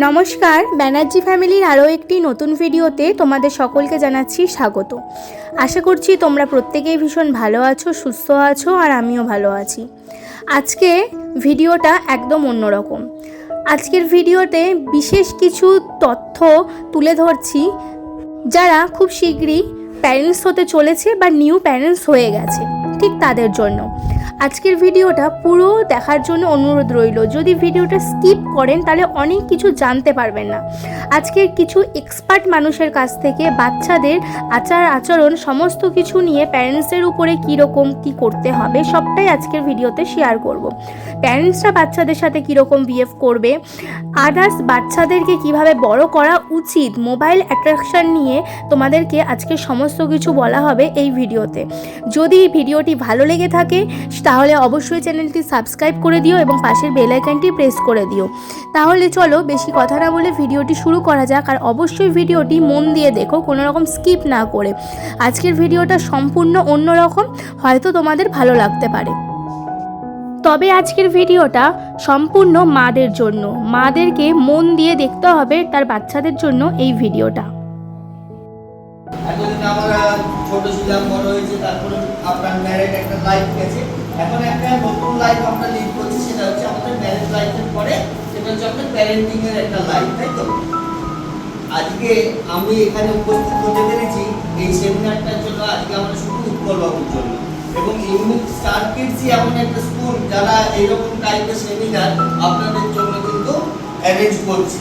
নমস্কার, ব্যানার্জি ফ্যামিলির আরও একটি নতুন ভিডিওতে তোমাদের সকলকে জানাচ্ছি স্বাগত। আশা করছি তোমরা প্রত্যেকেই ভীষণ ভালো আছো, সুস্থ আছো, আর আমিও ভালো আছি। আজকে ভিডিওটা একদম অন্যরকম। আজকের ভিডিওতে বিশেষ কিছু তথ্য তুলে ধরছি যারা খুব শীঘ্রই প্যারেন্টস হতে চলেছে বা নিউ প্যারেন্টস হয়ে গেছে, ঠিক তাদের জন্য আজকের ভিডিওটা পুরো দেখার জন্য অনুরোধ রইল। যদি ভিডিওটা স্কিপ করেন তাহলে অনেক কিছু জানতে পারবেন না। আজকের কিছু এক্সপার্ট মানুষের কাছ থেকে বাচ্চাদের আচার আচরণ সমস্ত কিছু নিয়ে প্যারেন্টসের উপরে কীরকম কী করতে হবে সবটাই আজকের ভিডিওতে শেয়ার করব। প্যারেন্টসরা বাচ্চাদের সাথে কীরকম বিহেভ করবে, আদার্স বাচ্চাদেরকে কিভাবে বড় করা উচিত, মোবাইল অ্যাট্রাকশন নিয়ে তোমাদেরকে আজকে সমস্ত কিছু বলা হবে এই ভিডিওতে। যদি ভিডিওটি ভালো লেগে থাকে তাহলে অবশ্যই চ্যানেলটি সাবস্ক্রাইব করে দিও এবং পাশের বেল আইকনটি প্রেস করে দিও। তাহলে চলো বেশি কথা না বলে ভিডিওটি শুরু করা যাক। আর অবশ্যই ভিডিওটি মন দিয়ে দেখো, কোনো রকম স্কিপ না করে। আজকের ভিডিওটা সম্পূর্ণ অন্যরকম, হয়তো তোমাদের ভালো লাগতে পারে। তবে আজকের ভিডিওটা সম্পূর্ণ মাদের জন্য, মাদেরকে মন দিয়ে দেখতে হবে তার বাচ্চাদের জন্য এই ভিডিওটা। এতদিন আমরা ছোট ছিলাম, বড় হয়েছে, তারপরে আপনার ম্যারেড একটা লাইফ গেছে। এখন একটা নতুন লাইফ আমরা লিড করছি, সেটা হচ্ছে আমাদের ম্যারেজ লাইফের পরে, সেটা হচ্ছে আমাদের প্যারেন্টিং এর একটা লাইফ, তাই তো? আজকে আমি এখানে উপস্থিত হতে পেরেছি এই সেমিনারটার জন্য। আজকে আমরা শুধু উৎপলবাবুর জন্য এবং ইউনিক স্টার কিডস এমন একটা স্কুল যারা এইরকম টাইপের সেমিনার আপনাদের জন্য কিন্তু অ্যারেঞ্জ করছি।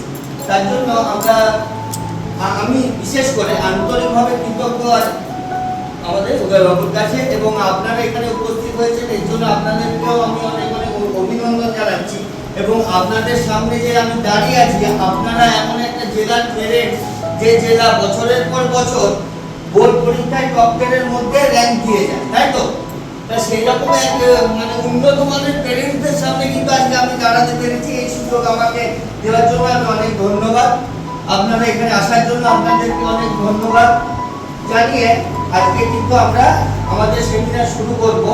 তার জন্য আমি বিশেষ করে আন্তরিকভাবে কৃতজ্ঞ আমাদের উদয়বাবুর কাছে, এবং আপনারা এখানে উপস্থিত হয়েছেন এর জন্য আপনাদেরকেও আমি অনেক অনেক অভিনন্দন জানাচ্ছি। এবং আপনাদের সামনে যে আমি দাঁড়িয়ে আছি, আপনারা এমন একটা জেলার প্যারেন্টস যে জেলা বছরের পর বছর বোর্ড পরীক্ষায় টপ 10 এর মধ্যে র্যাঙ্ক দিয়ে যায়, তাই তো? তা সেই রকম এক উন্নত মানের প্যারেন্টসদের সামনে কিন্তু আজকে আমি দাঁড়াতে পেরেছি। এই সুযোগ আমাকে দেওয়ার জন্য আমি অনেক ধন্যবাদ। আপনারা এখানে আসার জন্য আপনাদেরকে অনেক ধন্যবাদ জানিয়ে আজকে কিন্তু আমরা আমাদের সেমিনার শুরু করব।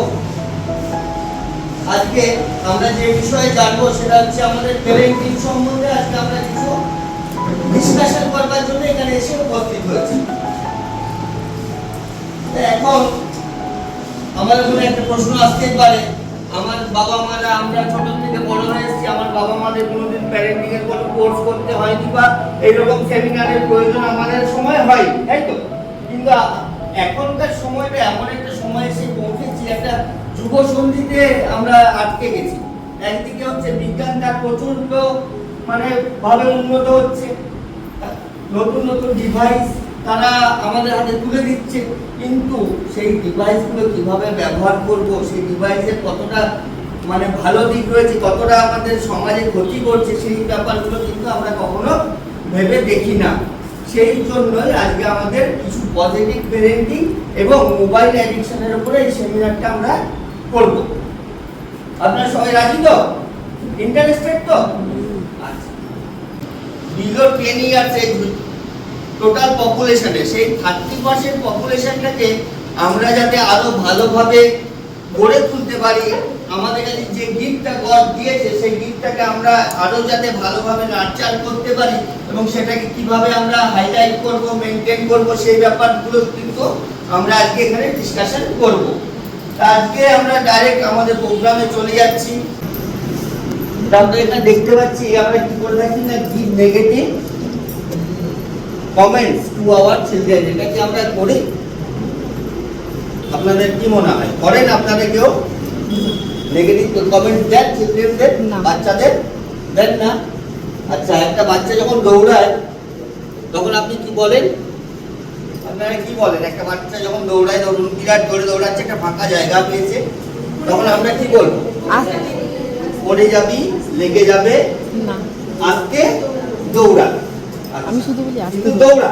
আজকে আমরা যে বিষয়ে জানবো সেটা হচ্ছে আমাদের প্যারেন্টিং সম্বন্ধে। আজকে আমরা কিছু ডিসকাশন করবার জন্য এখানে এসে উপস্থিত হয়েছি। এখন আমাদের মনে একটা প্রশ্ন আসতেই পারে, আমার বাবা মারা, আমরা ছোট থেকে বড় হয়েছি, আমার বাবা মাদের কোনোদিন প্যারেন্টিং এর কোনো কোর্স করতে হয়নি বা এইরকম সেমিনারের প্রয়োজন আমাদের সময় হয়, তাই তো? কিন্তু এখনকার সময়টা এমন একটা সময় এসে পৌঁছেছি, একটা যুব সন্ধিতে আমরা আটকে গেছি। একদিকে হচ্ছে বিজ্ঞানটা প্রচন্ড ভাবে উন্নত হচ্ছে, নতুন নতুন ডিভাইস তারা আমাদের হাতে তুলে দিচ্ছে, কিন্তু সেই ডিভাইসগুলো কিভাবে ব্যবহার করব, সেই ডিভাইসের কতটা ভালো দিক রয়েছে, কতটা আমাদের সমাজে ক্ষতি করছে, সেই ব্যাপারগুলো কিন্তু আমরা কখনো ভেবে দেখি না। সেই জন্যই আজকে আমাদের কিছু পজিটিভ প্যারেন্টিং এবং মোবাইল অ্যাডিকশনের উপরে এই সেমিনারটা আমরা করব। আপনারা সবাই রাজি তো? ইন্টারেস্টেড তো? আচ্ছা, বিলো 10 ইয়ার্স এজ টোটাল পপুলেশনে সেই 30% পপুলেশনটাকে আমরা যাতে আরো ভালোভাবে গড়ে তুলতে পারি, আমাদের কাছে যে গিফটটা গড দিয়েছে সেই গিফটটাকে আমরা আরো যাতে ভালোভাবে নার্চার করতে পারি এবং সেটাকে কিভাবে আমরা হাইলাইট করব, মেইনটেইন করব, সেই ব্যাপারগুলো কিন্তু আমরা আজকে এখানে ডিসকাশন করব। আজকে আমরা ডাইরেক্ট আমাদের প্রোগ্রামে চলে যাচ্ছি। আমরা এখানে দেখতে পাচ্ছি আমরা কি করে থাকি না, give negative comments to our children. এটা কি আমরা করি? আপনাদের কি মনে হয়, করেন আপনারা কেউ নেগেটিভ কমেন্ট দেন চিলড্রেনদের, বাচ্চাদের দেন না? আচ্ছা, একটা বাচ্চা যখন দৌড়ায় তখন আপনি কি বলেন? আপনারা কি বলেন? একটা বাচ্চা যখন দৌড়ায়, ধরুন বিরাট করে দৌড়াচ্ছে, একটা ফাঁকা জায়গা পেয়েছে, তখন আমরা কি বলবো? পড়ে যাবি, লেগে যাবে, আস্তে দৌড়া। আমি শুধু বলি আস্তে দৌড়া,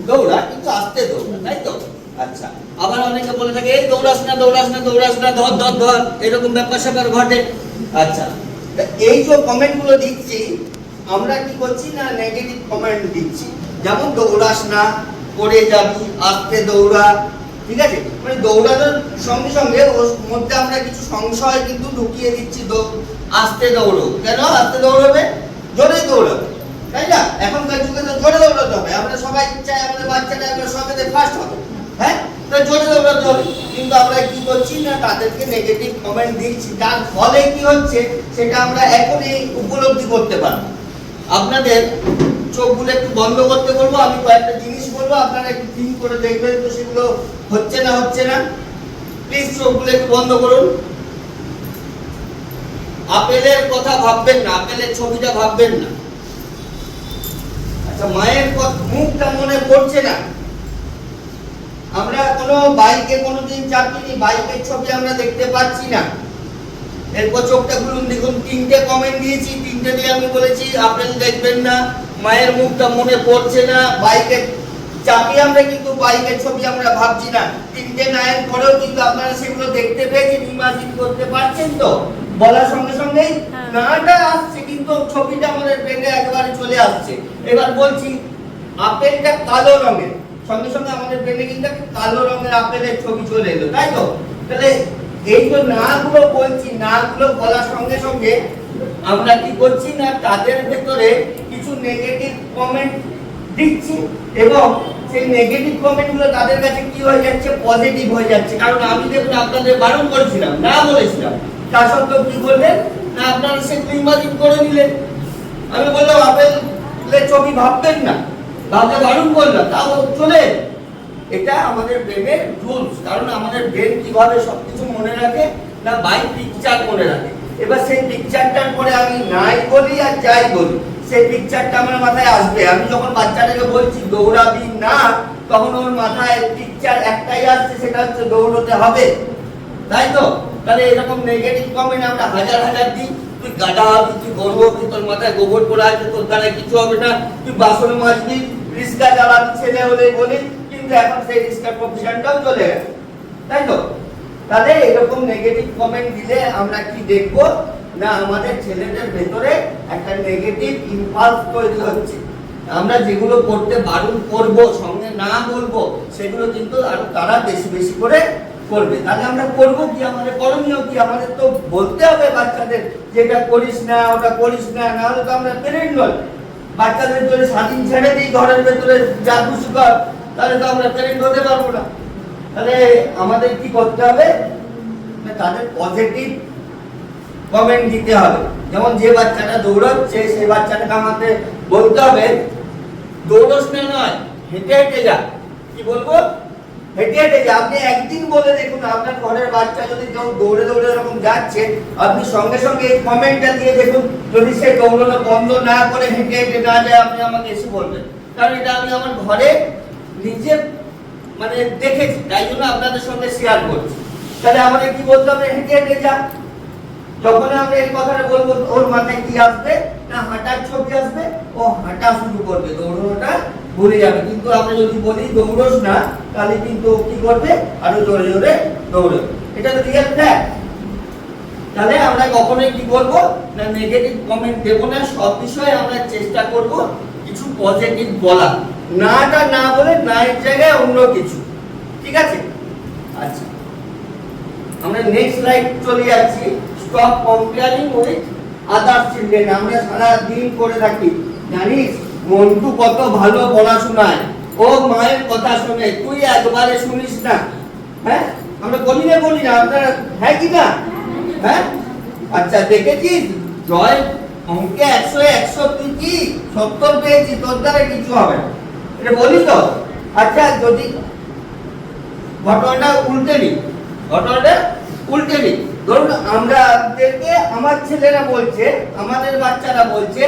দৌড়া কিন্তু আস্তে দৌড়া, তাই তো? আচ্ছা, আবার অনেকে বলে থাকে এই দৌড়াস না, দৌড়াস না, দৌড়াস না, ধর ধর ধর, এরকম ব্যাপার স্যাপার ঘটে। আচ্ছা, এই যে কমেন্টগুলো দিচ্ছি আমরা কি করছি না, নেগেটিভ কমেন্ট দিচ্ছি। যেমন দৌড়াস না, পড়ে যাবি, আস্তে দৌড়া, ঠিক আছে? দৌড়ানোর সঙ্গে সঙ্গে ওর মধ্যে আমরা কিছু সংশয় কিন্তু ঢুকিয়ে দিচ্ছি। আস্তে দৌড়ো, কেন আস্তে দৌড়াবে? জোরে দৌড়াবে, তাই সবাই চায় আমাদের বাচ্চাটা একবার সবাইতে ফার্স্ট হবে, হ্যাঁ, তো জোরে দৌড়াতে হবে। কিন্তু আমরা কি করছি না, তাদেরকে নেগেটিভ কমেন্ট দিচ্ছি, যার ফলে কি হচ্ছে সেটা আমরা এখনই উপলব্ধি করতে পারবো। আপনাদের চোখগুলো একটু বন্ধ করতে বলবো, আমি কয়েকটা জিনিস বলবো, আপনারা একটু থিঙ্ক করে দেখবেন তো সেগুলো হচ্ছে না। প্লিজ চোখগুলো একটু বন্ধ করুন। আপেলের কথা ভাববেন না, আপেলের ছবিটা ভাববেন না। আচ্ছা, মায়ের মুখটা মনে পড়ছে না। আমরা কোনো বাইকে কোনোদিন চাপিনি, বাইকের ছবি আমরা দেখতে পাচ্ছি না। এরপর চোখটা খুলুন, দেখুন 3টে কমেন্ট দিয়েছি, 3টে দিয়ে আমি বলেছি আপেল দেখবেন না, মায়ের মুখটা মনে পড়ছে না, বাইকের চাপি আমরা কিন্তু বাইকের ছবি আমরা ভাবছি না। 3টে নায়ের পরেও কিন্তু আপনারা সেগুলো দেখতে পেয়েছেন, ইমাজিন করতে পারছেন তো? বলার সঙ্গে সঙ্গেই নাটা আসছে, কিন্তু ছবিটা আমাদের ব্রেনে একেবারে চলে আসছে। এবার বলছি আপেলটা কালো রঙের, সঙ্গে সঙ্গে আমাদের ব্রেনে কিন্তু কালো রঙের আপেলের ছবি চলে এলো, তাই তো? তাহলে এই যে নাগুলো বলছি, নাগুলো বলার সঙ্গে সঙ্গে আমরা কি করছি না, তাদের ভেতরে কিছু নেগেটিভ কমেন্ট দিচ্ছি, এবং সেই নেগেটিভ কমেন্টগুলো তাদের কাছে কি হয়ে যাচ্ছে, পজিটিভ হয়ে যাচ্ছে। কারণ আমি দেখুন আপনাদের বারণ করেছিলাম, না বলেছিলাম, তা সত্ত্বেও কি করলেন না, আপনারা সেগুলো ইমাজিন করে নিলেন। আমি বললাম আপেলের ছবি ভাববেন না, ভাবতে বারণ করলাম, তাও চলে। এটা আমাদের ব্রেনের রুলস, কারণ আমাদের ব্রেন কিভাবে সবকিছু মনে রাখে না, বাই পিকচার মনে রাখে। এবার সেই পিকচারটার পরে আমি নাই বলি আর যাই বলি, সেই পিকচারটা আমার মাথায় আসবে। আমি যখন বাচ্চাটাকে বলছি দৌড়াবি না, তখন ওর মাথায় পিকচার একটাই আসছে, সেটা হচ্ছে দৌড়তে হবে, তাই তো? তাহলে এরকম নেগেটিভ কমেন্ট আমরা হাজার হাজার দিই, তুই গাধা হবি, তুই গর্ব হবি, তোর মাথায় গোবর পড়ে আছে, তোর দ্বারা কিছু হবে না, তুই বাসন মাজবি, রিস্কা চালাবি ছেলে হলে বলি, কিন্তু এখন সেই রিস্কার প্রফেশনটাও চলে গেছে, তাই তো? তাহলে এরকম নেগেটিভ কমেন্ট দিলে আমরা কি দেখব না, আমাদের ছেলেদের ভেতরে একটা নেগেটিভ ইম্পালস তৈরি হচ্ছে। আমরা যেগুলো করতে বারণ করব, সঙ্গে না বলবো, সেগুলো কিন্তু আরো তারা বেশি বেশি করে করবে। তাহলে আমরা করব কি, আমাদের করণীয় কি? আমাদের তো বলতে হবে বাচ্চাদের যে এটা করিস না, ওটা করিস না, না হলে তো আমরা প্যারেন্ট নই। বাচ্চাদের যদি স্বাধীন ছেড়ে দিই ঘরের ভেতরে যা খুশি কর, তাহলে তো আমরা প্যারেন্ট হতে পারবো না। তাহলে আমাদের কি করতে হবে না, তাদের পজিটিভ কমেন্ট দিতে হবে। যেমন যে বাচ্চাটা দৌড়াচ্ছে, সেই বাচ্চাটাকে আমাদের বলতে হবে দৌড়স না, নয় হেঁটে হেঁটে যা। কি বলবো? হেঁটে হেঁটে যা। আপনি একদিন বলে দেখুন, আপনার ঘরের বাচ্চা যদি কেউ দৌড়ে দৌড়ে এরকম যাচ্ছে, আপনি সঙ্গে সঙ্গে এই কমেন্টটা দিয়ে দেখুন, যদি সে দৌড়ানো বন্ধ না করে হেঁটে হেঁটে না যায়, আপনি আমাকে এসে বলবেন। কারণ এটা আমি আমার ঘরে নিজে মানে দেখেছি, তাই জন্য আপনাদের সঙ্গে শেয়ার করছি। তাহলে আমাদের কি বলতে হবে? হেঁটে হেঁটে যা। যখন আমরা এই কথাটা বলবো, ওর মাথায় কি আসবে না, হাঁটার ছবি আসবে, ও হাঁটা শুরু করবে, দৌড়ানোটা ভুলে যাবে। কিন্তু আমরা যদি বলি দৌড়স না, তাহলে কিন্তু কি করবে, আরো জোরে জোরে দৌড়বে। এটা তো রিয়েল ফ্যাক্ট। তাহলে আমরা কখনোই কি করবো না, নেগেটিভ কমেন্ট দেবো না, সব বিষয়ে আমরা চেষ্টা করব কিছু পজিটিভ বলা, নাটা না বলে না এর জায়গায় অন্য কিছু, ঠিক আছে? আচ্ছা, আমরা নেক্সট স্লাইড চলে যাচ্ছি। Stop comparing with other children. আমরা সারা দিন করে থাকি, জানিস মন্টু কত ভালো পড়াশোনায়, ও মায়ের কথা শুনে, তুই একবারে শুনিস না। হ্যাঁ, আমরা বলি না, আপনারা হ্যাঁ কি না? হ্যাঁ, আচ্ছা দেখেছিস জয় অঙ্কে 100 তুই কি 70 পেয়েছি, তোর দ্বারা কিছু হবে না, এটা বলি তো? আচ্ছা, যদি ঘটনাটা উল্টে নিই, ধরুন আমাদেরকে আমার ছেলেরা বলছে, আমাদের বাচ্চারা বলছে,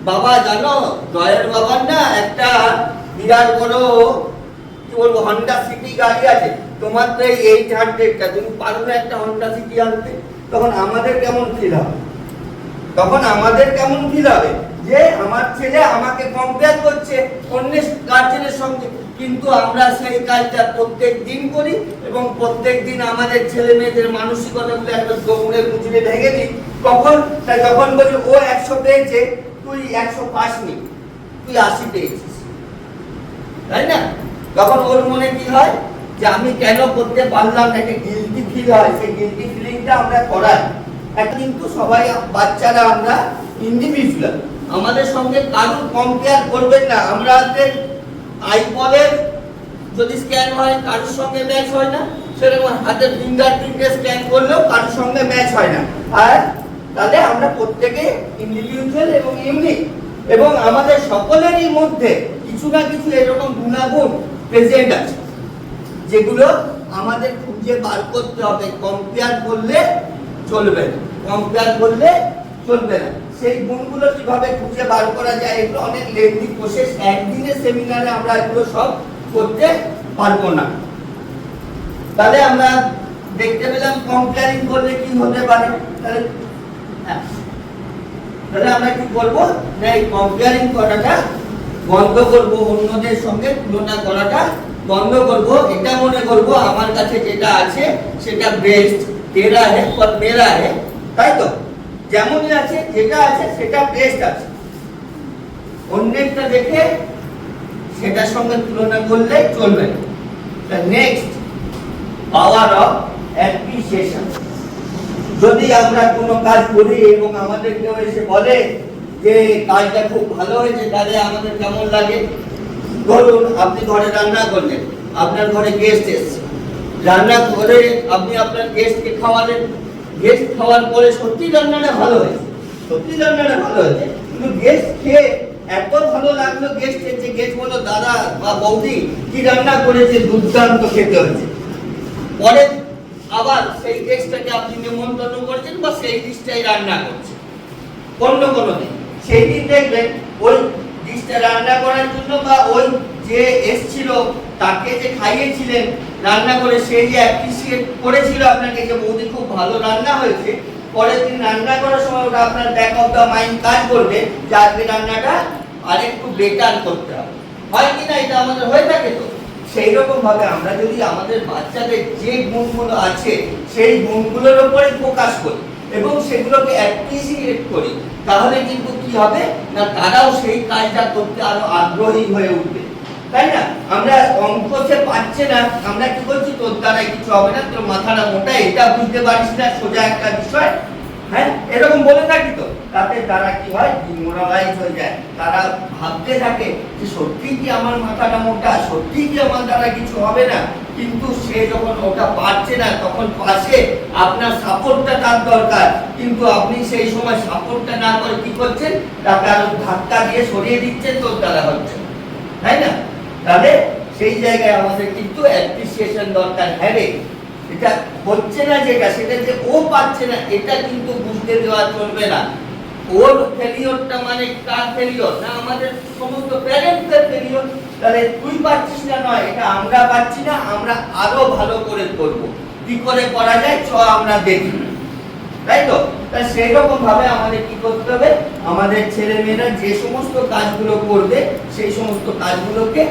বাবা জানো জয়ের বাবার না একটা বিরাট বড় কি বলবো হন্ডা সিটি গাড়ি আছে, তোমার তো এই 800টা, তুমি পারো না একটা হন্ডা সিটি আনতে? তখন আমাদের কেমন ফিল হবে? যে আমার ছেলে আমাকে কম্পেয়ার করছে অন্য গার্জেনের সঙ্গে, কিন্তু আমরা সেই কাজটা প্রত্যেক দিন করি, এবং প্রত্যেক দিন আমাদের ছেলে মেয়েদের মানসিকতাগুলো একটা দৌড়ে মুচড়ে ভেঙে দিই। যখন বলি ও 100 পেয়েছে, তুই 100 পাসনি, তুই 80 পেয়েছিস, তাই না? তখন ওর মনে কি হয় যে আমি কেন করতে পারলাম না, একটা গিল্টি ফিল হয়। সেই গিল্টি ফিলিংটা আমরা করাই। কিন্তু সবাই বাচ্চারা আমরা ইন্ডিভিজুয়াল, আমাদের সঙ্গে কারোর কম্পেয়ার করবেন না। আমাদের আইবলের যদি স্ক্যান হয় কারোর সঙ্গে ম্যাচ হয় না, সেরকম হাতের ফিঙ্গারপ্রিন্টে স্ক্যান করলেও কারোর সঙ্গে ম্যাচ হয় না। আর তাহলে আমরা প্রত্যেকে ইন্ডিভিজুয়াল এবং ইউনিক, এবং আমাদের সকলেরই মধ্যে কিছু না কিছু এরকম গুণাগুণ প্রেজেন্ট আছে যেগুলো আমাদের খুঁজে বার করতে হবে। কম্পেয়ার করলে চলবে না, কম্পেয়ার করলে চলবে না। সেই গুণগুলো কিভাবে খুঁজে বার করা যায়, এগুলো অনেক লেন্থি প্রসেস, একদিনের সেমিনারে আমরা এগুলো সব করতে পারবো না। তাহলে আমরা দেখতে পেলাম কম্পেয়ারিং করলে কি হতে পারে। তাহলে আমরা কি করবো, না এই কম্পেয়ারিং করাটা বন্ধ করব, অন্যদের সঙ্গে তুলনা করাটা বন্ধ করব। এটা মনে করব আমার কাছে যেটা আছে সেটা বেস্ট, তেরা है और मेरा है, তাই তো? যেমনই আছে, যেটা আছে সেটা বেস্ট আছে, অন্যেরটা দেখে সেটার সঙ্গে তুলনা করলে চলবে না। Next, power of appreciation. যদি আমরা কোনো কাজ করি এবং আমাদের কেউ এসে বলে যে কাজটা খুব ভালো হয়েছে, তাহলে আমাদের কেমন লাগে? ধরুন আপনি ঘরে রান্না করলেন, আপনার ঘরে গেস্ট এসেছে, রান্না করে আপনি আপনার গেস্টকে খাওয়ালেন, গেস্ট খাওয়ার পরে সত্যি রান্নাটা ভালো হয়েছে, সত্যি রান্নাটা ভালো হয়েছে, কিন্তু গেস্ট খেয়ে এত ভালো লাগলো গেস্টের, যে গেস্ট বললো দাদা বা বৌদি কি রান্না করেছে, দুর্দান্ত খেতে হয়েছে। পরে আবার সেই গেস্টটাকে আপনি নিমন্ত্রণ করছেন বা সেই ডিশটাই রান্না করছেন অন্য কোনো দিন, সেই দিন দেখবেন ওই ডিশটা রান্না করার জন্য বা ওই যে এসছিল তাকে যে খাইয়েছিলেন রান্না করে, সেই যে অ্যাপ্রিসিয়েট করেছিল আপনাকে যে বৌদি খুব ভালো রান্না হয়েছে, পরের দিন রান্না করার সময় ওটা আপনার ব্যাক অফ দ্য মাইন্ড কাজ করবে যে আজকে রান্নাটা আরেকটু বেটার করতে হবে। হয় কি না? এটা আমাদের হয়ে থাকে তো। সেই রকম ভাবে আমরা যদি আমাদের বাচ্চাদের যে গুণগুলো আছে সেই গুণগুলোর উপরে ফোকাস করি এবং সেগুলোকে অ্যাপ্রিসিয়েট করি, তাহলে কিন্তু কি হবে না, তারাও সেই কাজটা করতে আরো আগ্রহী হয়ে উঠবে, তাই না? আমরা অঙ্ক সে পাচ্ছে না, আমরা কি বলছি তোর দ্বারা কিছু হবে না, তোর মাথাটা মোটা, এটা বুঝতে পারিস না, সোজা একটা বিষয়, হ্যাঁ এরকম বলে থাকি তো। তাতে তারা কি হয়, ডিমোরালাইজ হয়ে যায়, তারা ভাবতে থাকে যে সত্যি কি আমার মাথাটা মোটা, সত্যি কি আমার দ্বারা কিছু হবে না। কিন্তু সে যখন ওটা পারছে না, তখন পাশে আপনার সাপোর্টটা তার দরকার, কিন্তু আপনি সেই সময় সাপোর্টটা না করে কি করছেন, তাকে আরো ধাক্কা দিয়ে সরিয়ে দিচ্ছেন, তোর দ্বারা হচ্ছে, তাই না? তাহলে সেই জায়গায় আমাদের কিন্তু অ্যাপ্রিসিয়েশন দরকার। হ্যাঁ রে, এটা হচ্ছে না যেটা, সেটা যে ও পাচ্ছে না, এটা কিন্তু বুঝতে দেওয়া চলবে না। ওর ফেলিওরটা মানে কার ফেলিওর না, আমাদের সমস্ত প্যারেন্টসদের ফেলিওর। তাহলে তুই পাচ্ছিস না নয়, এটা আমরা পাচ্ছি না, আমরা আরো ভালো করে করব। কি করে করা যায় চ আমরা দেখি, তাই তো? তা সেই রকম ভাবে আমাদের কি করতে হবে, আমাদের ছেলেমেয়েরা যে সমস্ত কাজগুলো করবে সেই সমস্ত কাজগুলোকে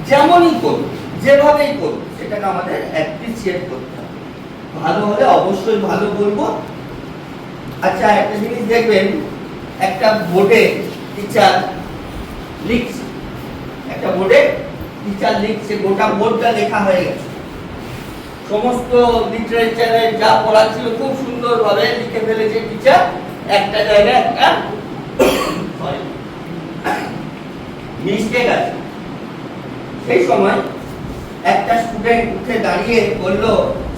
যেমনই করবে, যেভাবেই করবে, সেটাকে আমাদের অ্যাপ্রিসিয়েট করতে হবে। ভালো হলে অবশ্যই ভালো বলবো। আচ্ছা, একটা জিনিস দেখবেন, একটা বোর্ডে টিচার লিখছে, একটা বোর্ডে টিচার লিখছে, গোটা বোর্ডটা লেখা হয়ে গেছে, সমস্ত লিটারেচারে যা পড়া ছিল খুব সুন্দরভাবে লিখে ফেলেছে টিচার। একটা জায়গায় একটা মিস্টেক আছে। সেই সময় একটা স্টুডেন্ট উঠে দাঁড়িয়ে বলল,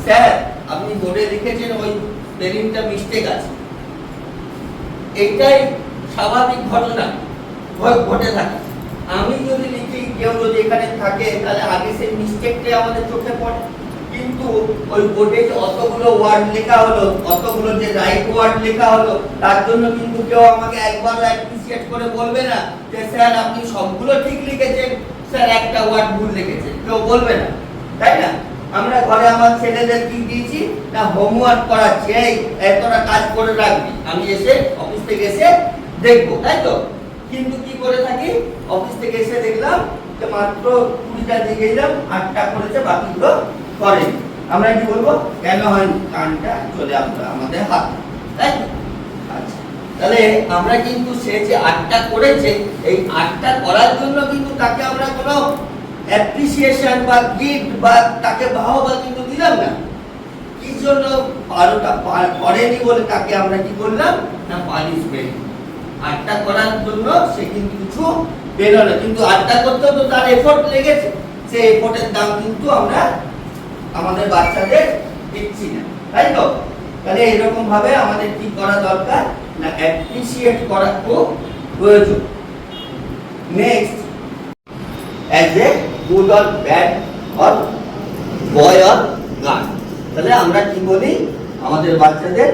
স্যার আপনি বোর্ডে লিখেছেন ওই স্পেলিংটা মিস্টেক আছে। এইটাই স্বাভাবিক ঘটনা ঘটে থাকে। আমি যদি লিখি, কেউ যদি এখানে থাকে, তাহলে আগে সেই মিস্টেকটাই আমাদের চোখে পড়ে। কিন্তু ওই বোর্ডে যে অতগুলো ওয়ার্ড লেখা হলো, অতগুলো যে রাইট ওয়ার্ড লেখা হলো, তার জন্য কিন্তু কেউ আমাকে একবারও অ্যাপ্রিসিয়েট করে বলবে না যে স্যার আপনি সবগুলো ঠিক লিখেছেন, স্যার একটা ওয়ার্ড ভুল লিখেছেন, কেউ বলবে না, তাই না? আমরা ঘরে আমার ছেলেদের কি দিয়েছি না, হোমওয়ার্ক করাচ্ছি, এই এতটা কাজ করে রাখবি, আমি এসে অফিস থেকে এসে দেখবো, তাই তো? কিন্তু কি করে থাকি, অফিস থেকে এসে দেখলাম যে মাত্র 20টা দিয়ে গেলাম, 8টা করেছে, বাকিগুলো করেনি। আমরা কি বলবো, কেন হয়, কানটা চলে আসবে আমাদের হাত, তাই তো? আচ্ছা, তাহলে আমরা কিন্তু সে যে 8টা করেছে, এই 8টা করার জন্য কিন্তু তাকে আমরা কোনো অ্যাপ্রিসিয়েশন বা গিফট বা তাকে বাহবা কিন্তু দিলাম না। কি জন্য 12টা করেনি বলে তাকে আমরা কি করলাম না, পানিশমেন্ট। আটটা করার জন্য সে কিন্তু কিছু পেলো না, কিন্তু আটটা করতে তো তার এফোর্ট লেগেছে, সেই এফোর্টের দাম কিন্তু আমরা আমাদের বাচ্চাদের দিচ্ছি না, তাই তো? তাহলে এরকম ভাবে আমাদের কি করা দরকার না অ্যাপ্রিশিয়েট করা খুব প্রয়োজন। Next, as a good or bad or boy or girl, তাহলে আমরা কি বলি আমাদের বাচ্চাদের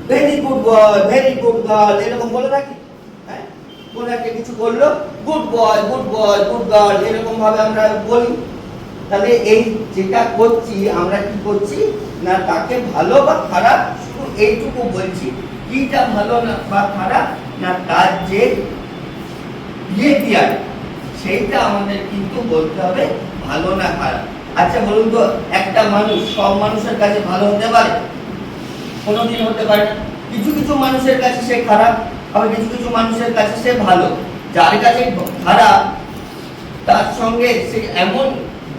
very good boy, very good girl এরকম বলে রাখি। হ্যাঁ, কোন একটা কিছু বললো good boy, good boy, good girl এরকম ভাবে আমরা বলি। তাহলে এই যেটা করছি আমরা কি করছি না তাকে ভালো বা খারাপ শুধু এইটুকু বলছি, কিটা ভালো না বা খারাপ না তার যে বিহেভিয়ার সেইটা আমাদের কিন্তু বলতে হবে ভালো না খারাপ। আচ্ছা বলুন তো, একটা মানুষ সব মানুষের কাছে ভালো হতে পারে? কোনোদিন হতে পারে না। কিছু কিছু মানুষের কাছে সে খারাপ, আবার কিছু কিছু মানুষের কাছে সে ভালো। যার কাছে খারাপ তার সঙ্গে সে এমন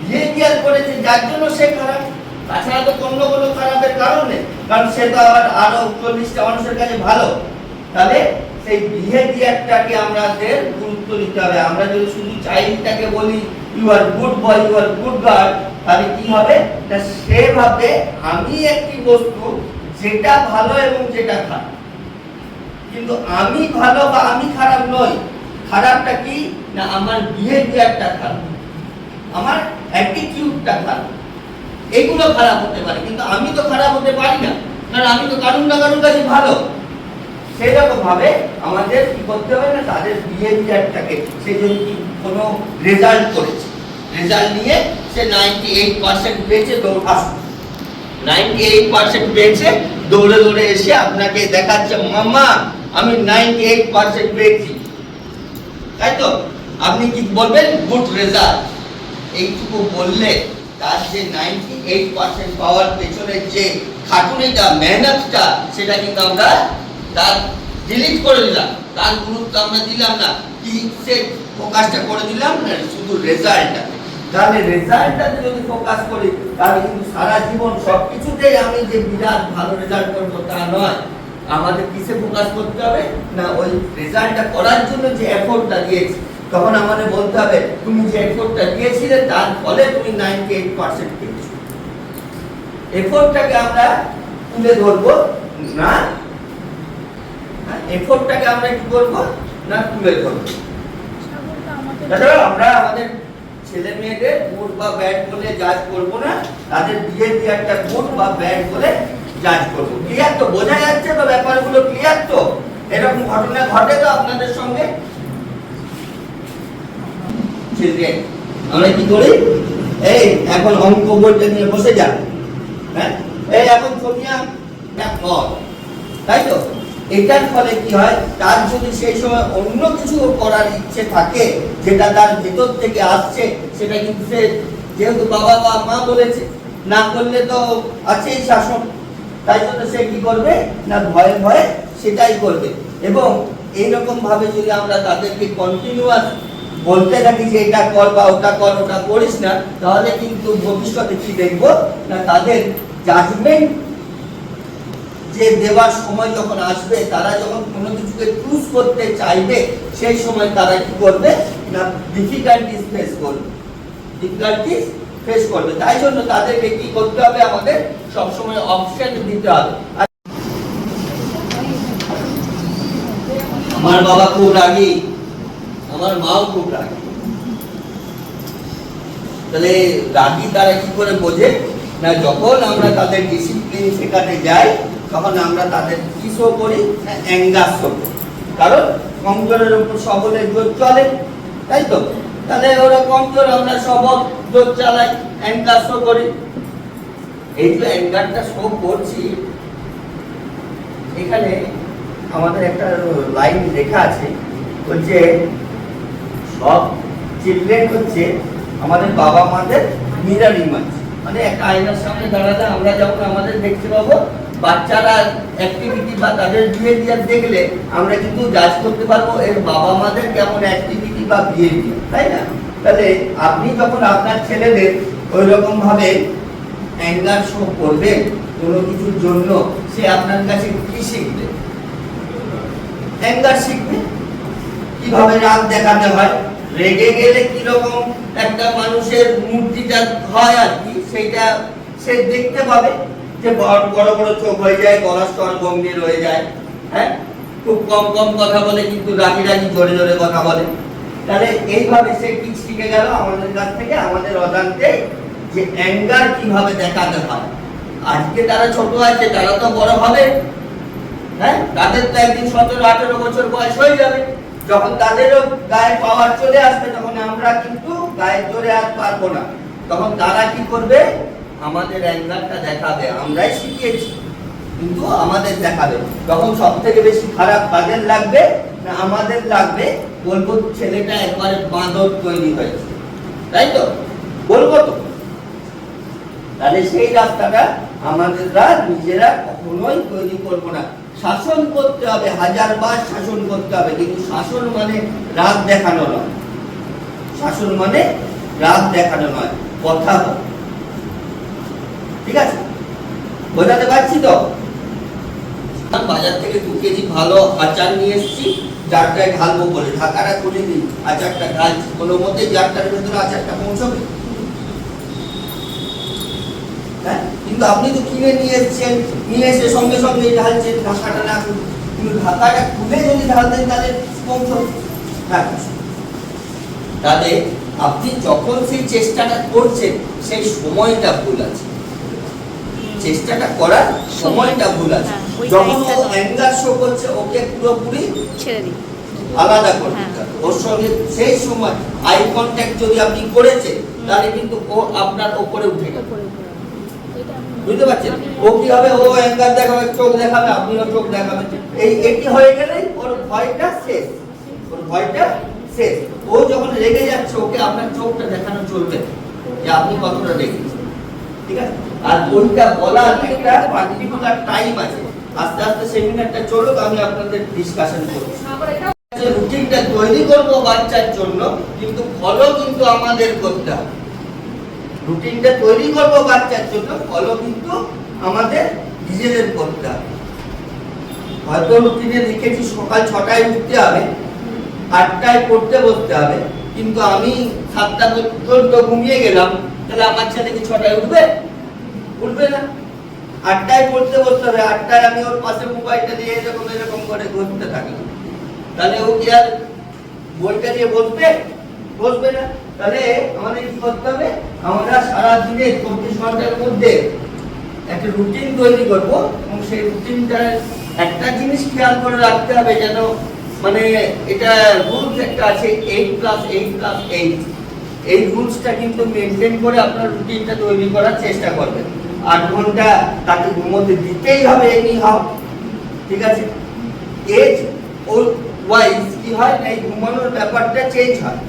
বিহেভিয়ার করেছে যার জন্য সে খারাপ, তাছাড়া তো কোনো খারাপের কারণ নেই, কারণ সে তো আরো 40টা মানুষের কাছে ভালো। তাহলে সেই বিহেভিয়ারটাকে আমাদের গুরুত্ব দিতে হবে। আমরা যদি শুধু চাইল্ডটাকে বলি you are good boy, you are good girl, তাহলে কি হবে না সেভাবে আমি একটি বস্তু যেটা ভালো এবং যেটা খারাপ, কিন্তু আমি ভালো বা আমি খারাপ নই। খারাপটা কি না আমার বিহেভিয়ারটা খারাপ, আমার অ্যাটিটিউডটা খারাপ, এগুলো খারাপ হতে পারে, কিন্তু আমি তো খারাপ হতে পারি না, কারণ আমি তো কারুর না কারুর কাছে ভালো। সেরকম ভাবে আমাদের কি করতে হবে না তাদের বিহেভিয়ারটাকে, সে যদি কোনো রেজাল্ট করেছে, রেজাল্ট নিয়ে সে 98% পেয়েছে, 98% পেয়েছে, দৌড়ে দৌড়ে এসে আপনাকে দেখাচ্ছে মামা আমি 98% পেয়েছি, তাই তো? আপনি কি বলবেন গুড রেজাল্ট। এইটুকু বললে তার যে 98% পাওয়ার পেছনে যে খাটুনিটা, মেহনতটা, সেটা কিন্তু আমরা তার ডিলিট করে দিলাম, তার গুরুত্ব আমরা দিলাম না, কি সে ফোকাসটা করে দিলাম না শুধু রেজাল্টটা। তাহলে রেজাল্টটাতে যদি ফোকাস করি তাহলে কিন্তু সারা জীবন সবকিছুতেই আমি যে বিরাট ভালো রেজাল্ট করবো তা নয়। আমাদের কিসে ফোকাস করতে হবে না ওই রেজাল্টটা করার জন্য যে এফোর্টটা দিয়েছি, তখন আমাদের বলতে হবে তুমি যে এফোর্টটা দিয়েছিলে তার ফলে তুমি 98% পেয়েছো। এফোর্টটাকে আমরা তুলে ধরবো না, এফোর্টটাকে আমরা কি করবো না তুলে ধরবো। আমরা আমাদের ছেলে মেয়েদের গুড বা ব্যাড বলে জাজ করবো না, তাদের বিহেভিয়ারটা গুড বা ব্যাড বলে জাজ করবো। ক্লিয়ার তো? বোঝা যাচ্ছে তো ব্যাপারগুলো? ক্লিয়ার তো? এরকম ঘটনা ঘটে তো আপনাদের সঙ্গে? চিলড্রেন, আমরা কি করি এই এখন অঙ্ক বইটা নিয়ে বসে যান, হ্যাঁ এই এখন সোনিয়া তাই তো? এটার ফলে কি হয় তার যদি সেই সময় অন্য কিছু করার ইচ্ছে থাকে যেটা তার ভেতর থেকে আসছে, সেটা কিন্তু সে যেহেতু বাবা বা মা বলেছে, না করলে তো আছেই শাসন, তাই জন্য সে কি করবে না ভয়ে ভয়ে সেটাই করবে। এবং এইরকম ভাবে যদি আমরা তাদেরকে কন্টিনিউয়াস বলতে থাকি যে এটা কর বা ওটা কর, ওটা করিস না, তাহলে কিন্তু ভবিষ্যতে কি দেখবো না তাদের জাজমেন্ট যে দেওয়ার সময় যখন আসবে, তারা যখন কোনো কিছুকে চুজ করতে চাইবে, সেই সময় তারা কি করবে না ডিফিকাল্টিস ফেস করবে, ডিফিকাল্টিস ফেস করবে। তাই জন্য তাদেরকে কি করতে হবে আমাদের সবসময় অপশন দিতে হবে। আমার বাবা খুব রাগী, আমার মাও খুব রাগী, তাহলে রাগী তারা কি করে বোঝে না যখন আমরা তাদের ডিসিপ্লিন শেখাতে যাই তখন আমরা তাদের কি শো করি না অ্যাঙ্গার শো করি, কারণ কমজোরের উপর সবলের জোর চলে, তাই তো? তাহলে ওরা কমজোর, আমরা সবল জোর চালাই, অ্যাঙ্গার শো করি। এই যে অ্যাঙ্গারটা শো করছি, এখানে আমাদের একটা লাইন লেখা আছে, বলছে সব চিলড্রেন হচ্ছে আমাদের বাবা মাদের মিরর ইমেজ, মানে একটা আয়নার সামনে দাঁড়ালে আমরা যখন আমাদের দেখতে পাবো বাচ্চারা অ্যাক্টিভিটি বা তাদের বিহেভিয়ার দেখলে আমরা কিন্তু জাজ করতে পারবো এর বাবা মাদের কেমন অ্যাক্টিভিটি বা বিহেভিয়ার, তাই না? তাহলে আপনি যখন আপনার ছেলেদের ওই রকম ভাবে অ্যাঙ্গার শো করবেন কোনো কিছুর জন্য, সে আপনার কাছে কি শিখবে? অ্যাঙ্গার শিখবে, কিভাবে রাগ দেখাতে হয়, রেগে গেলে কিরকম একটা মানুষের মূর্তিটা হয় আর কি, সেইটা সে দেখতে পাবে, যে বড় বড় চোখ হয়ে যায়, গলা স্বর গম্ভীর হয়ে যায়, হ্যাঁ, খুব কম কম কথা বলে কিন্তু রাগি রাগি জোরে জোরে কথা বলে। তাহলে এইভাবে সে কি শিখে গেল আমাদের কাছ থেকে, আমাদের অজান্তে, যে অ্যাঙ্গার কিভাবে দেখাতে হয়। আজকে তারা ছোট আছে, তারা তো বড় হবে, হ্যাঁ, তাদের তো একদিন 17-18 বছর বয়স হয়ে যাবে, যখন তাদেরও গায়ে পাওয়ার চলে আসবে, তখন আমরা কিন্তু গায়ে জোরে আর পারবো না, তখন তারা কি করবে, আমাদের অ্যাঙ্গারটা দেখাবে, আমরাই শিখিয়েছি কিন্তু আমাদের দেখাবে। তখন সব থেকে বেশি খারাপ কাদের লাগবে না আমাদের লাগবে, বলবো ছেলেটা একবারে বাঁদর তৈরি হয়েছে, তাই তো বলবো তো। তাহলে সেই রাস্তাটা আমাদেররা নিজেরা কখনোই তৈরি করবো না। শাসন করতে হবে, 1000বার শাসন করতে হবে, কিন্তু শাসন মানে রাগ দেখানো নয়, শাসন মানে রাগ দেখানো নয়, কথা বল, ঠিক আছে? বোঝাতে পারছি তো? বাজার থেকে 2 কেজি ভালো আচার নিয়ে এসেছি, জারটায় ঢালবো বলে, ঢাকাটা খুলে দিই, আচারটা ঢালছি, কোনো মতে জারটার ভেতরে আচারটা পৌঁছবে, হ্যাঁ? কিন্তু আপনি তো কিনে নিয়ে এসেছেন, নিয়ে এসে সঙ্গে সঙ্গে ঢালছেন, ঢাকাটা না খুলে, কিন্তু ঢাকাটা খুলে যদি ঢালতেন তাহলে পৌঁছবে। হ্যাঁ, তাহলে আপনি যখন সেই চেষ্টাটা করছেন সেই সময়টা ভুল আছে, চেষ্টাটা করার সময়টা ভুল আছে। যখন ও অ্যাঙ্গার শো করছে, ওকে পুরোপুরি ছেড়ে দিন, আলাদা করে দিতে হবে। ওর সঙ্গে সেই সময় আই কন্ট্যাক্ট যদি আপনি করেছেন, তাহলে কিন্তু ও আপনার উপরে উঠে গেল, বুঝতে পারছেন? ও কি হবে, ও অ্যাঙ্গার দেখাবে, চোখ দেখাবে, আপনিও চোখ দেখাবেন, এটি হয়ে গেলে ওর ভয়টা শেষ, ওর ভয়টা শেষ। ও যখন রেগে যাচ্ছে, ওকে আপনার চোখটা দেখানো চলবে যে আপনি কতটা রেগেছেন, ঠিক আছে? আর ওইটা বলার একটা পার্টিকুলার টাইম আছে, আস্তে আস্তে সেমিনারটা চলুক, আমি আপনাদের ডিসকাশন করছি। রুটিনটা তৈরি করব বাচ্চার জন্য, কিন্তু ফলো কিন্তু আমাদের করতে হবে। রুটিনটা তৈরি করব বাচ্চার জন্য, ফলো কিন্তু আমাদের নিজেদের করতে হবে। হয়তো রুটিনে লিখেছি সকাল 6টায় উঠতে হবে, 8টায় পড়তে বসতে হবে, কিন্তু আমি 7টা পর্যন্ত ঘুমিয়ে গেলাম, তাহলে আমার ছেলে কি 6টায় উঠবে? উঠবে না। 8টায় পড়তে বসতে হবে, 8টায় আমি ওর পাশে মোবাইলটা দিয়ে এরকম এরকম করে ঘুরতে থাকলাম, তাহলে ও কি আর বইটা দিয়ে বসবে না। তাহলে আমাদের কি করতে হবে, আমরা সারা দিনে 24 ঘন্টার মধ্যে একটা রুটিন তৈরি করব, এবং সেই রুটিনটা একটা জিনিস খেয়াল করে রাখতে হবে, যেন মানে এটা রুলস একটা আছে 8+8+8, এই রুলসটা কিন্তু মেনটেন করে আপনার রুটিনটা তৈরি করার চেষ্টা করবেন। 8 ঘন্টা তাকে ঘুমোতে দিতেই হবে, এনি হাও, ঠিক আছে? এজ ওয়াইজ কি হয়, এই ঘুমানোর ব্যাপারটা চেঞ্জ হয়।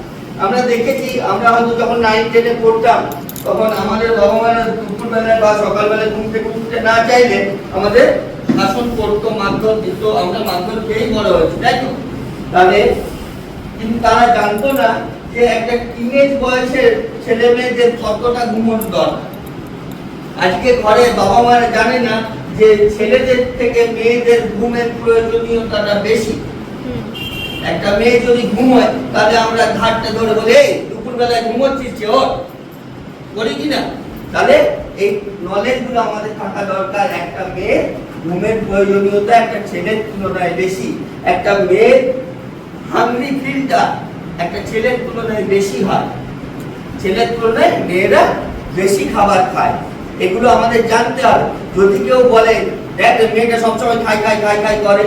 আমরা দেখেছি, আমরা হয়তো যখন 9-10-এ পড়তাম, তখন আমাদের বাবা মারা দুপুরবেলায় বা সকালবেলায় ঘুম থেকে উঠতে না চাইলে আমাদের শাসন করতো, মারধর দিত, আমরা মারধর খেয়েই বড় হয়েছি, তাই তো? তাহলে কিন্তু তারা জানতো না যে একটা টিনেজ বয়সের ছেলে মেয়েদের কতটা ঘুমোনোর দরকার। আজকে ঘরে বাবা মারা জানে না যে ছেলেদের থেকে মেয়েদের ঘুমের প্রয়োজনীয়তাটা বেশি। একটা মেয়ে যদি ঘুমোয়, তাহলে আমরা ঘাটটা ধরে বলি, এই দুপুরবেলায় ঘুমোচ্ছিস, ওর করি কিনা? তাহলে এই নলেজ গুলো আমাদের থাকা দরকার। একটা মেয়ে ঘুমের প্রয়োজনীয়তা একটা ছেলের তুলনায় বেশি, একটা মেয়ের হাংরি ফিলটা একটা ছেলের তুলনায় বেশি হয়, ছেলের তুলনায় মেয়েরা বেশি খাবার খায়। এগুলো আমাদের জানতে হবে। যদি কেউ বলে, দেখ মেয়েটা সবসময় খাই খাই খাই খাই করে,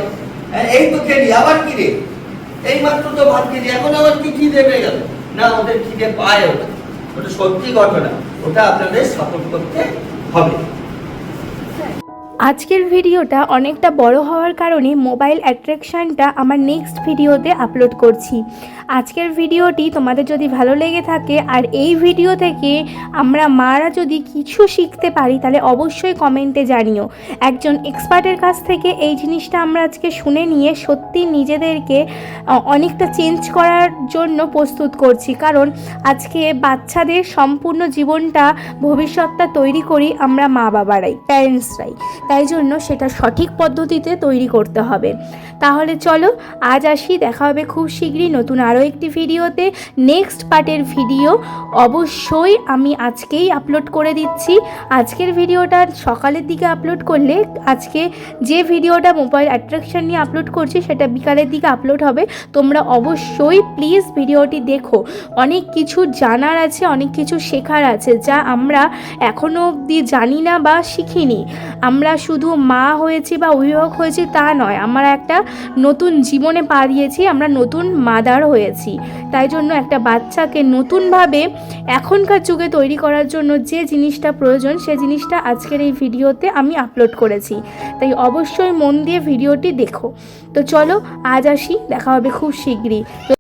এই তো খেলি, আবার কি রে, এই মাত্র তো ভাত খেলি, এখন আবার কি খিদে পেয়ে গেল? না, ওদের খিদে পায়, ওটা সত্যি ঘটনা, ওটা আপনাদের সাপোর্ট করতে হবে। আজকের ভিডিওটা অনেকটা বড় হওয়ার কারণে মোবাইল অ্যাট্রাকশানটা আমার নেক্সট ভিডিওতে আপলোড করছি। আজকের ভিডিওটি তোমাদের যদি ভালো লেগে থাকে আর এই ভিডিও থেকে আমরা মারা যদি কিছু শিখতে পারি, তাহলে অবশ্যই কমেন্টে জানিও। একজন এক্সপার্টের কাছ থেকে এই জিনিসটা আমরা আজকে শুনে নিয়ে সত্যি নিজেদেরকে অনেকটা চেঞ্জ করার জন্য প্রস্তুত করছি, কারণ আজকে বাচ্চাদের সম্পূর্ণ জীবনটা ভবিষ্যৎটা তৈরি করি আমরা মা বাবারাই, প্যারেন্টসরাই। তাই জন্য সেটা সঠিক পদ্ধতিতে তৈরি করতে হবে। তাহলে চলো আজ আসি, দেখা হবে খুব শীঘ্রই নতুন আরও একটি ভিডিওতে। নেক্সট পার্টের ভিডিও অবশ্যই আমি আজকেই আপলোড করে দিচ্ছি। আজকের ভিডিওটা সকালের দিকে আপলোড করলে আজকে যে ভিডিওটা মোবাইল অ্যাট্রাকশন নিয়ে আপলোড করছি সেটা বিকালের দিকে আপলোড হবে। তোমরা অবশ্যই প্লিজ ভিডিওটি দেখো, অনেক কিছু জানার আছে, অনেক কিছু শেখার আছে যা আমরা এখনও অবধি জানি না বা শিখিনি। আমরা শুধু মা হয়েছি বা অভিভাবক হয়েছি তা নয়, আমরা একটা নতুন জীবনে পা দিয়েছি, আমরা নতুন মাদার হয়েছি। তাই জন্য একটা বাচ্চাকে নতুনভাবে এখনকার যুগে তৈরি করার জন্য যে জিনিসটা প্রয়োজন সে জিনিসটা আজকের এই ভিডিওতে আমি আপলোড করেছি। তাই অবশ্যই মন দিয়ে ভিডিওটি দেখো। তো চলো আজ আসি, দেখা হবে খুব শীঘ্রই।